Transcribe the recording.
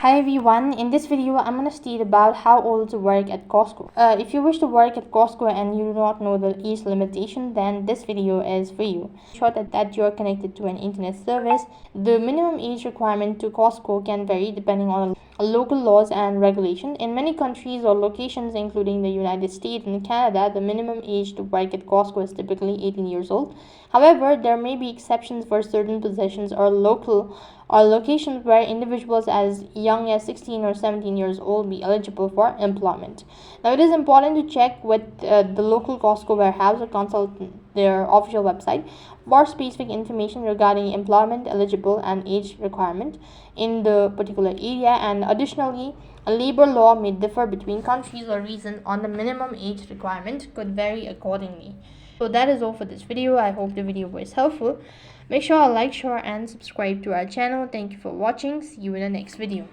Hi everyone, in this video I'm going to state about how old to work at Costco. If you wish to work at Costco and you do not know the age limitation, then this video is for you. Ensure that you are connected to an internet service. The minimum age requirement to Costco can vary depending on local laws and regulation. In many countries or locations including the United States and Canada, the minimum age to work at Costco is typically 18 years old. However, there may be exceptions for certain positions or locations where individuals as young as 16 or 17 years old be eligible for employment. Now, it is important to check with the local Costco warehouse or consult their official website for specific information regarding employment eligible and age requirement in the particular area. And additionally, a labor law may differ between countries or regions on the minimum age requirement could vary accordingly. So that is all for this video. I hope the video was helpful. Make sure to like, share and subscribe to our channel. Thank you for watching. See you in the next video.